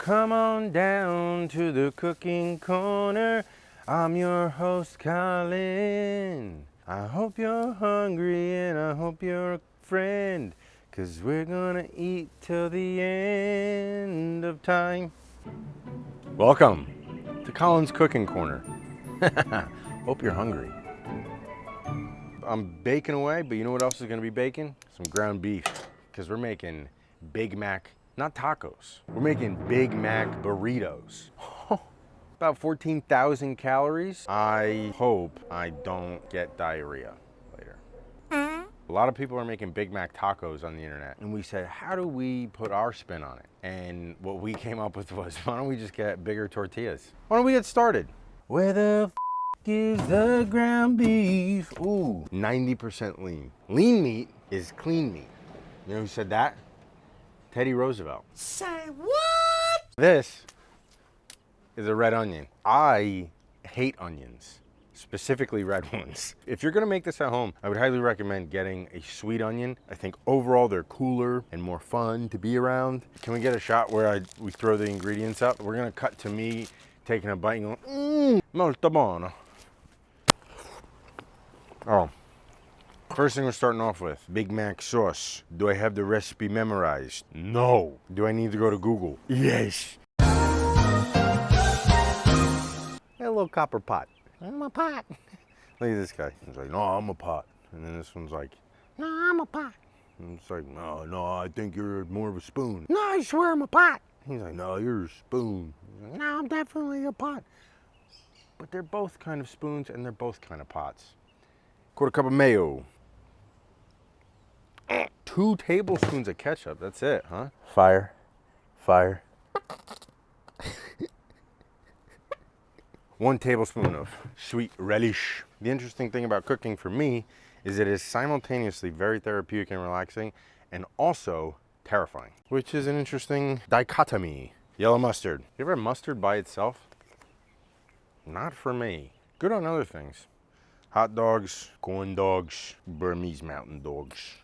Come on down to the cooking corner. I'm your host, Colin. I hope you're hungry and I hope you're a friend, 'cause we're gonna eat till the end of time. Welcome to Colin's Cooking Corner. Hope you're hungry. I'm baking away, but you know what else is gonna be baking? Some ground beef, because we're making Big Mac, not tacos. We're making Big Mac burritos. About 14,000 calories. I hope I don't get diarrhea later. A lot of people are making Big Mac tacos on the internet, and we said, how do we put our spin on it? And what we came up with was, why don't we just get bigger tortillas? Why don't we get started? Where the is the ground beef? Ooh, 90% lean. Lean meat is clean meat. You know who said that? Teddy Roosevelt. Say what? This is a red onion. I hate onions, specifically red ones. If you're gonna make this at home, I would highly recommend getting a sweet onion. I think overall they're cooler and more fun to be around. Can we get a shot where we throw the ingredients up? We're gonna cut to me taking a bite and going, molto buono. Oh, first thing we're starting off with, Big Mac sauce. Do I have the recipe memorized? No. Do I need to go to Google? Yes. A little copper pot. I'm a pot. Look at this guy. He's like, no, I'm a pot. And then this one's like, no, I'm a pot. And it's like, no, I think you're more of a spoon. No, I swear I'm a pot. He's like, no, you're a spoon. Like, no, I'm definitely a pot. But they're both kind of spoons and they're both kind of pots. Quarter cup of mayo. 2 tablespoons of ketchup. That's it, huh? Fire. 1 tablespoon of sweet relish. The interesting thing about cooking for me is it is simultaneously very therapeutic and relaxing and also terrifying, which is an interesting dichotomy. Yellow mustard. You ever had mustard by itself? Not for me. Good on other things. Hot dogs, corn dogs, Burmese mountain dogs.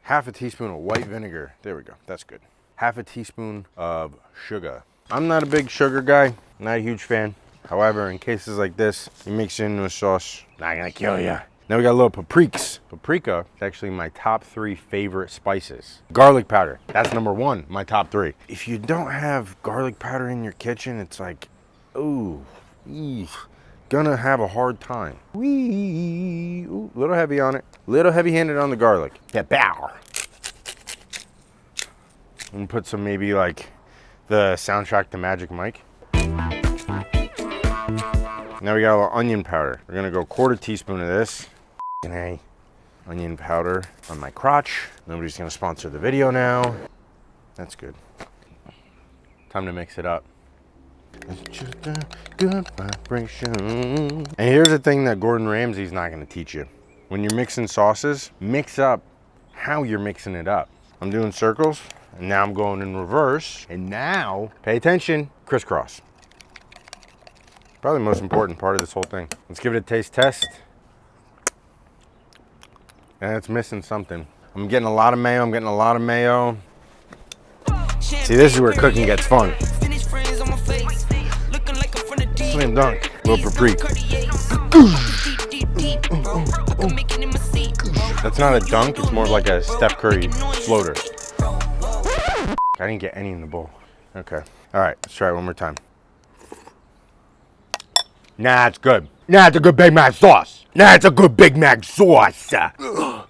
Half a teaspoon of white vinegar. There we go, that's good. Half a teaspoon of sugar. I'm not a big sugar guy, not a huge fan. However, in cases like this, you mix it into a sauce, not gonna kill you. Now we got a little paprika. Paprika is actually my top 3 favorite spices. Garlic powder, that's number 1, my top 3. If you don't have garlic powder in your kitchen, it's like, ooh, gonna have a hard time. Ooh, little heavy on it. Little heavy-handed on the garlic. Pepper. And put some maybe like the soundtrack to Magic Mike. Now we got a little onion powder. We're gonna go 1/4 teaspoon of this. And onion powder on my crotch. Nobody's gonna sponsor the video now. That's good. Time to mix it up. It's just a good vibration. And here's the thing that Gordon Ramsay's not gonna teach you. When you're mixing sauces, mix up how you're mixing it up. I'm doing circles, and now I'm going in reverse. And now, pay attention, crisscross. Probably the most important part of this whole thing. Let's give it a taste test. And it's missing something. I'm getting a lot of mayo, See, this is where cooking gets fun. Slam dunk, little paprika. That's not a dunk, it's more like a Steph Curry floater. I didn't get any in the bowl. Okay, all right, let's try it one more time. Nah, it's good. Nah, it's a good Big Mac sauce. Nah, it's a good Big Mac sauce.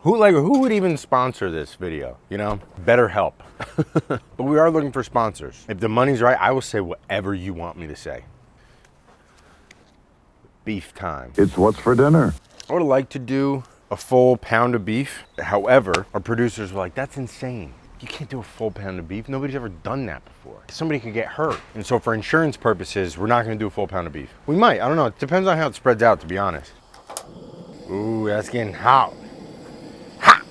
Who would even sponsor this video? You know, BetterHelp. But we are looking for sponsors. If the money's right, I will say whatever you want me to say. Beef time. It's what's for dinner. I would like to do a full pound of beef. However, our producers were like, that's insane. You can't do a full pound of beef. Nobody's ever done that before. Somebody could get hurt. And so for insurance purposes, we're not gonna do a full pound of beef. We might, I don't know. It depends on how it spreads out, to be honest. Ooh, that's getting hot. Hot!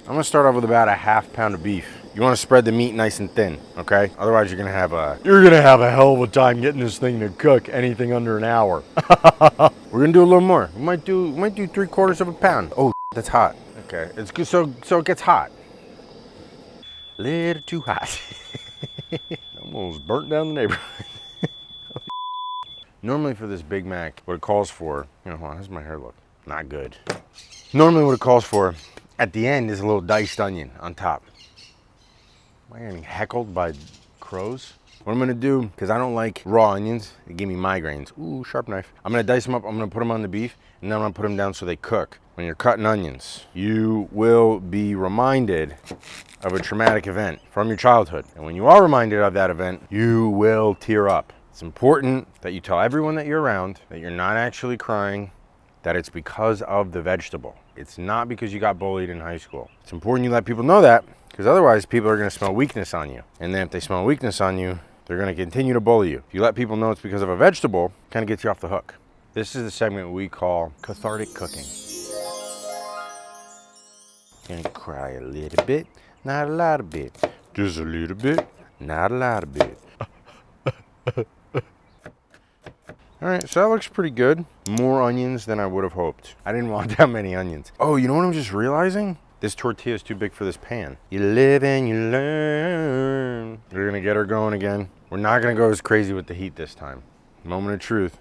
I'm gonna start off with about a half pound of beef. You wanna spread the meat nice and thin, okay? Otherwise you're gonna have a hell of a time getting this thing to cook anything under an hour. We're gonna do a little more. We might do 3/4 of a pound. Oh, that's hot. Okay, it's good, so it gets hot. Little too hot. Almost burnt down the neighborhood. Normally for this Big Mac, what it calls for, hold on, how's my hair look? Not good. Normally what it calls for at the end is a little diced onion on top. Am I getting heckled by crows? What I'm gonna do, because I don't like raw onions, they give me migraines. Ooh, sharp knife. I'm gonna dice them up, I'm gonna put them on the beef, and then I'm gonna put them down so they cook. When you're cutting onions, you will be reminded of a traumatic event from your childhood. And when you are reminded of that event, you will tear up. It's important that you tell everyone that you're around that you're not actually crying, that it's because of the vegetable. It's not because you got bullied in high school. It's important you let people know that, because otherwise people are gonna smell weakness on you. And then if they smell weakness on you, they're gonna continue to bully you. If you let people know it's because of a vegetable, it kind of gets you off the hook. This is the segment we call cathartic cooking. Gonna cry a little bit, not a lot of bit. Just a little bit, not a lot of bit. All right, so that looks pretty good. More onions than I would have hoped. I didn't want that many onions. Oh, you know what I'm just realizing? This tortilla is too big for this pan. You live and you learn. We're gonna get her going again. We're not gonna go as crazy with the heat this time. Moment of truth.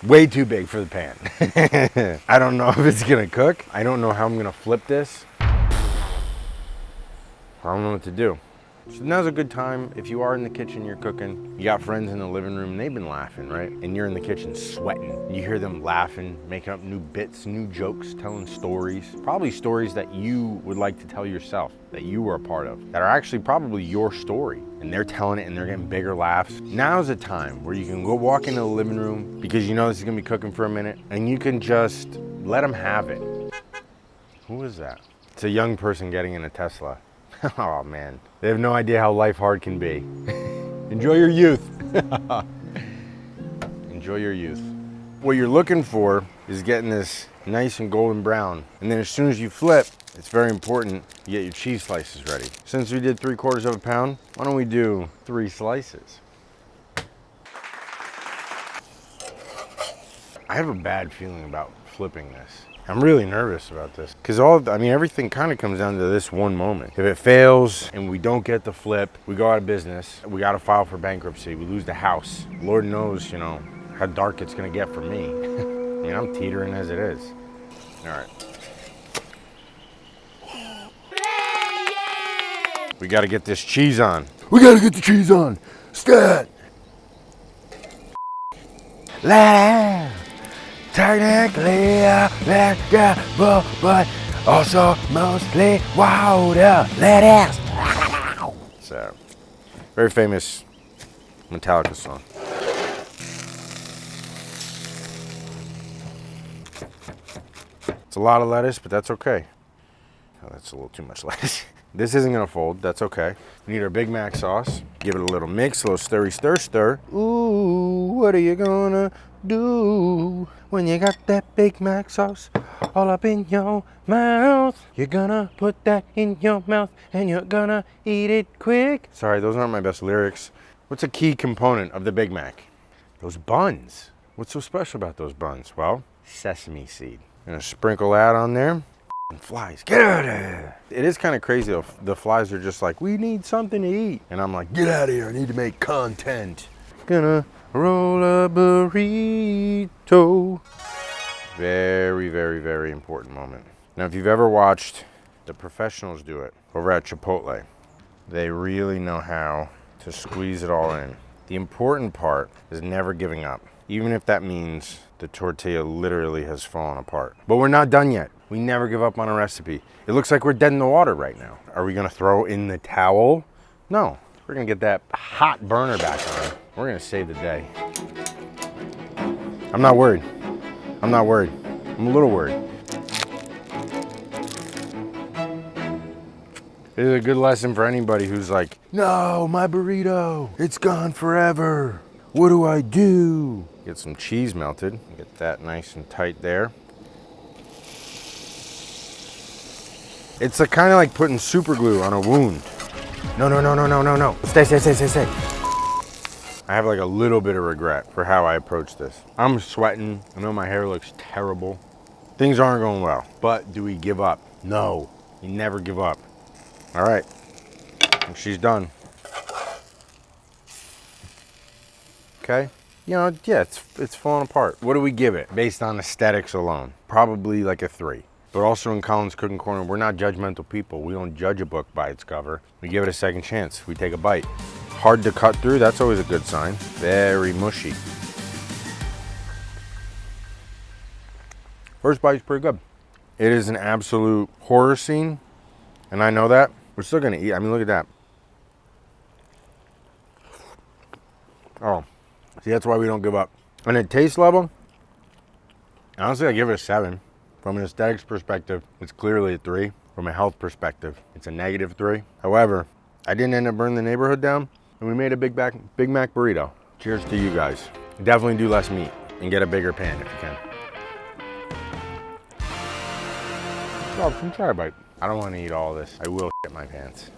Way too big for the pan. I don't know if it's gonna cook. I don't know how I'm gonna flip this. I don't know what to do. So now's a good time. If you are in the kitchen, you're cooking, you got friends in the living room, they've been laughing, right? And you're in the kitchen sweating. You hear them laughing, making up new bits, new jokes, telling stories. Probably stories that you would like to tell yourself, that you were a part of, that are actually probably your story. And they're telling it and they're getting bigger laughs. Now's a time where you can go walk into the living room because you know this is gonna be cooking for a minute and you can just let them have it. Who is that? It's a young person getting in a Tesla. Oh man, they have no idea how life hard can be. Enjoy your youth. Enjoy your youth. What you're looking for is getting this nice and golden brown. And then as soon as you flip, it's very important you get your cheese slices ready. Since we did 3/4 of a pound, why don't we do 3 slices? I have a bad feeling about flipping this. I'm really nervous about this because everything kind of comes down to this one moment. If it fails and we don't get the flip, we go out of business, we got to file for bankruptcy, we lose the house. Lord knows, how dark it's going to get for me. I'm teetering as it is. All right. We got to get this cheese on. We got to get the cheese on. Stat. La. Technically vegetable, but also mostly water. Lettuce. It's a very famous Metallica song. It's a lot of lettuce, but that's okay. Oh, that's a little too much lettuce. This isn't gonna fold, that's okay. We need our Big Mac sauce. Give it a little mix, a little stirry stir. Ooh, what are you gonna do when you got that Big Mac sauce all up in your mouth? You're gonna put that in your mouth and you're gonna eat it quick. Sorry, those aren't my best lyrics. What's a key component of the Big Mac? Those buns. What's so special about those buns? Well, sesame seed. I'm gonna sprinkle that on there. Flies, get out of here. It is kind of crazy though. The flies are just like, we need something to eat. And I'm like, get out of here, I need to make content. Gonna roll a burrito. Very, very, very important moment. Now, if you've ever watched the professionals do it over at Chipotle, they really know how to squeeze it all in. The important part is never giving up, even if that means the tortilla literally has fallen apart. But we're not done yet. We never give up on a recipe. It looks like we're dead in the water right now. Are we gonna throw in the towel? No, we're gonna get that hot burner back on. We're gonna save the day. I'm not worried. I'm not worried. I'm a little worried. This is a good lesson for anybody who's like, no, my burrito, it's gone forever. What do I do? Get some cheese melted. Get that nice and tight there. It's kind of like putting super glue on a wound. No. Stay. I have like a little bit of regret for how I approached this. I'm sweating. I know my hair looks terrible. Things aren't going well. But do we give up? No. You never give up. All right. And she's done. Okay. You know, yeah, it's falling apart. What do we give it based on aesthetics alone? Probably like a 3. But also in Colin's Cooking Corner, we're not judgmental people. We don't judge a book by its cover. We give it a second chance. We take a bite. Hard to cut through, that's always a good sign. Very mushy. First bite's pretty good. It is an absolute horror scene, and I know that. We're still gonna eat. I mean, look at that. Oh, see, that's why we don't give up. And at taste level, honestly, I give it a 7. From an aesthetics perspective, it's clearly a 3. From a health perspective, it's a -3. However, I didn't end up burning the neighborhood down, and we made a Big Mac burrito. Cheers to you guys. Definitely do less meat and get a bigger pan if you can. Oh, some try a bite. I don't want to eat all this. I will shit my pants.